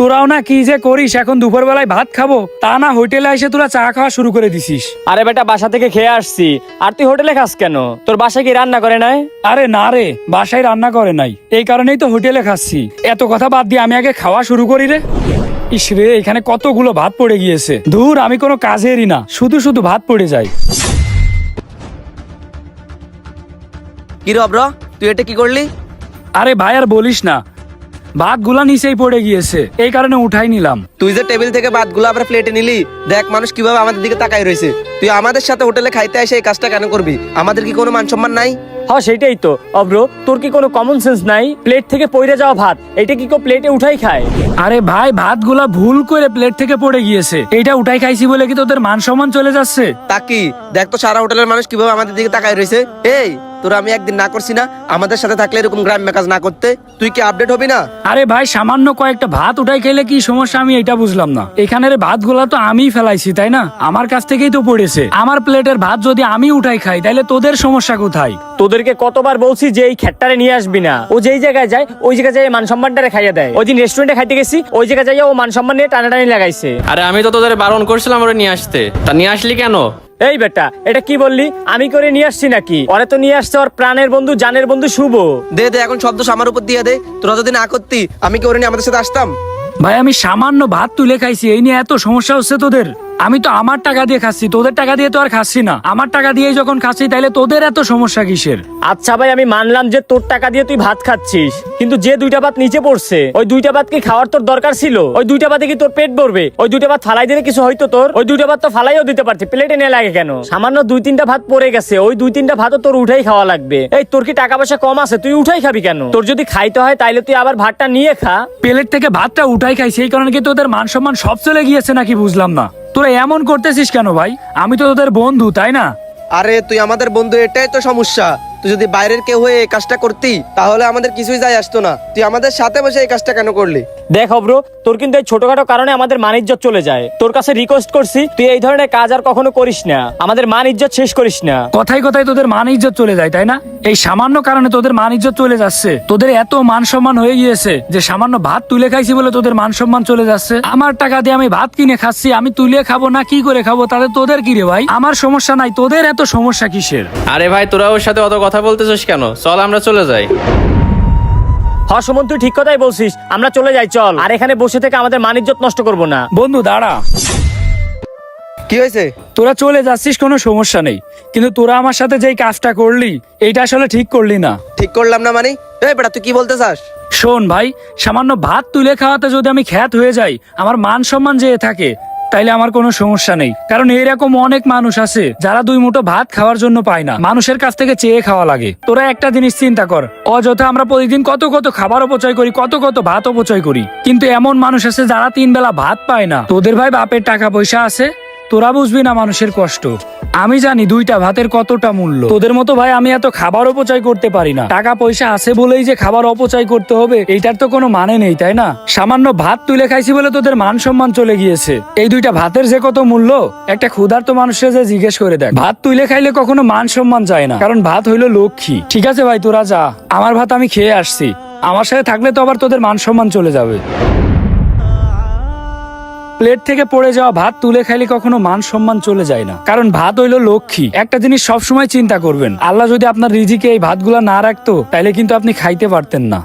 তোরাও না কি যে করিস, এখন দুপুর বেলায় ভাত খাবো তা না হোটেলে এসে তোরা চা খাওয়া শুরু করে দিছিস। আরে বেটা, বাসা থেকে খেয়ে আসছি। আর তুই হোটেলে খাস কেন? তোর বাসায় কি রান্না করে নাই? আরে না রে, বাসায় রান্না করে নাই, এই কারণেই তো হোটেলে খাচ্ছি। এত কথা বাদ দিয়ে আমি আগে খাওয়া শুরু করি রে। ইস রে, এখানে কতগুলো ভাত পড়ে গিয়েছে। দূর, আমি কোনো কাজেরই না, শুধু শুধু ভাত পড়ে যায়। কি রে অব্র, তুই এটা কি করলি? আরে ভাই আর বলিস না, ভাতগুলা নিচেই পড়ে গিয়েছে, এই কারণে উঠাই নিলাম। তুই যে টেবিল থেকে ভাতগুলো আবার প্লেটে নিলি, দেখ মানুষ কিভাবে আমাদের দিকে তাকায় রয়েছে। তুই আমাদের সাথে হোটেলে খাইতে এসে এই কাজটা কেন করবি? আমাদের কি কোনো মান সম্মান নাই? হ্যাঁ সেটাই তো অব্র, তোর কি কোনো কমন সেন্স নাই? প্লেট থেকে পড়ে যাওয়া ভাত এটা কি কেউ প্লেটে উঠাই খায়? আরে ভাই, ভাতগুলা ভুল করে প্লেট থেকে পড়ে গিয়েছে, এইটা উঠাই খাইছি বলে কি তোদের মান সম্মান চলে যাচ্ছে? তা কি দেখ তো, সারা হোটেলের মানুষ কিভাবে আমাদের দিকে তাকায় রয়েছে। এই তোরা আমি একদিন না করছি না আমাদের সাথে থাকলে এরকম গ্রাম্য কাজ না করতে? তুই কি আপডেট হবি না? আরে ভাই, সামান্য কয়েকটা ভাত উঠাই খেলে কি সমস্যা, আমি এটা বুঝলাম না। এখানের ভাতগুলা তো আমিই ফেলাইছি, তাই না? আমার কাছ থেকেই তো পড়েছে। আমার প্লেটের ভাত যদি আমি উঠাই খাই তাহলে তোদের সমস্যা কোথায়? তোদেরকে কতবার বলছি যে এই খেট্টারে নিয়ে আসবি না। ও যেই জায়গায় যায় ওই জায়গায় যায় মান সম্মানটারে খাইয়া দেয়। ওই দিন রেস্টুরেন্টে খাইতে গেছি, ওই জায়গায় যাইয়া ও মান সম্মান নিয়ে টানাটানি লাগাইছে। আরে আমি তো তোদের বারণ করছিলাম ওরা নিয়ে আসতে, তা নিয়ে আসলি কেন? এই বেটা, এটা কি বললি? আমি করে নিয়ে আসছি নাকি? ওরে তো নিয়ে আসছে ওর প্রাণের বন্ধু, জানের বন্ধু শুভ। দে দে, এখন শব্দ আমার উপর দিয়ে দে। তোরা যদি না করতি আমি কি ওরে নিয়ে আমাদের সাথে আসতাম? ভাই, আমি সামান্য ভাত তুলে খাইছি, এই নিয়ে এত সমস্যা হচ্ছে তোদের? আমি তো আমার টাকা দিয়ে খাচ্ছি, তোদের টাকা দিয়ে তো আর খাচ্ছি না। আমার টাকা দিয়ে যখন খাচ্ছি তাহলে তোদের এত সমস্যা কিসের? আচ্ছা ভাই, আমি মানলাম যে তোর টাকা দিয়ে তুই ভাত খাচ্ছিস, কিন্তু যে দুইটা ভাত নিচে পড়ছে ওই দুইটা ভাত কি খাওয়ার তোর দরকার ছিল? ওই দুইটা ভাতে কি তোর পেট ভরবে? ওই দুইটা ভাত ফালাই দিলে কিছু হয়তো তোর? ওই দুইটা ভাত তো ফালাইও দিতে পারতি, প্লেটে নিয়ে লাগে কেন? সামান্য দুই তিনটা ভাত পড়ে গেছে, ওই দুই তিনটা ভাতও তোর উঠাই খাওয়া লাগবে। এই তোর কি টাকা পয়সা কম আছে? তুই উঠাই খাবি কেন? তোর যদি খাইতে হয় তাইলে তুই আবার ভাতটা নিয়ে খা। প্লেট থেকে ভাতটা উঠাই খাইছি, এই কারণে কি তোদের মান সম্মান সব চলে গিয়েছে নাকি? বুঝলাম না, তোরা এমন করতেছিস কেন ভাই? আমি তো তোদের বন্ধু, তাই না? আরে তুই আমাদের বন্ধু, এটাই তো সমস্যা। তুই যদি বাইরের কেউ হয়ে এই কাজটা করতি তাহলে আমাদের কিছুই যায় আসতো না। তুই আমাদের সাথে বসে এই কাজটা কেন করলি? দেখ অব্র, তোর কিন্তু এই ছোটখাটো কারণে আমাদের মান ইজ্জত চলে যায়। তোর কাছে রিকোয়েস্ট করছি তুই এই ধরনের কাজ আর কখনো করিস না, আমাদের মান ইজ্জত শেষ করিস না। কথায় কথায় তোদের মান ইজ্জত চলে যায়, তাই না? এই সামান্য কারণে তোদের মান ইজ্জত চলে যাচ্ছে। তোদের এত মান সম্মান হয়ে গিয়েছে যে সামান্য ভাত তুলে খাইছি বলে তোদের মান সম্মান চলে যাচ্ছে। আমার টাকা দিয়ে আমি ভাত কিনে খাচ্ছি, আমি তুলে খাবো না কি করে খাবো, তাহলে তোদের কি রে ভাই? আমার সমস্যা নাই, তোদের এত সমস্যা কিসের? আরে ভাই, তোরা ওর সাথে অত কথা বলতেছিস কেন? চল আমরা চলে যাই। হ্যাঁ সুমন, তুই ঠিক কথাই বলছিস, আমরা চলে যাই চল। আর এখানে বসে থেকে আমাদের মান ইজ্জত নষ্ট করবো না। বন্ধু দাঁড়া। কি হয়েছে? তোরা চলে যাচ্ছিস, কোনো সমস্যা নেই, কিন্তু তোরা আমার সাথে যেই কাজটা করলি এইটা আসলে ঠিক করলি না। ঠিক করলাম না মানে? এই বেটা, তুই কি বলতে চাস? শোন ভাই, সামান্য ভাত তুলে খাওয়াতে যদি আমি খ্যাত হয়ে যাই, আমার মান সম্মান যেয়ে থাকে, তাইলে আমার কোনো সমস্যা নেই। কারণ এরকম অনেক মানুষ আছে যারা দুই মুঠো ভাত খাওয়ার জন্য পায় না, মানুষের কাছ থেকে চেয়ে খাওয়া লাগে। তোরা একটা জিনিস চিন্তা কর, অযথা আমরা প্রতিদিন কত কত খাবার অপচয় করি, কত কত ভাত অপচয় করি, কিন্তু এমন মানুষ আছে যারা 3 বেলা ভাত পায় না। তোদের ভাই বাপের টাকা পয়সা আছে, তোরা বুঝবি না মানুষের কষ্ট। আমি জানি 2টা ভাতের কতটা মূল্য। তোদের মতো ভাই আমি এত খাবার অপচয় করতে পারি না। টাকা পয়সা আছে বলেই যে খাবার অপচয় করতে হবে এইটার তো কোনো মানে নেই, তাই না? সামান্য ভাত তুলে খাইছি বলে তোদের মান সম্মান চলে গিয়েছে। এই 2টা ভাতের যে কত মূল্য, একটা ক্ষুধার্ত মানুষের যে জিজ্ঞেস করে দেখ। ভাত তুলে খাইলে কখনো মান সম্মান যায় না, কারণ ভাত হইলো লক্ষ্মী। ঠিক আছে ভাই, তোরা যা, আমার ভাত আমি খেয়ে আসছি। আমার সাথে থাকলে তো আবার তোদের মান সম্মান চলে যাবে। প্লেট থেকে পড়ে যাওয়া ভাত তুলে খাইলে কখনো মান সম্মান চলে যায় না, কারণ ভাত হইলো লক্ষ্মী। একটা জিনিস সবসময় চিন্তা করবেন, আল্লাহ যদি আপনার রিজিকে এই ভাতগুলা না রাখতো তাইলে কিন্তু আপনি খাইতে পারতেন না।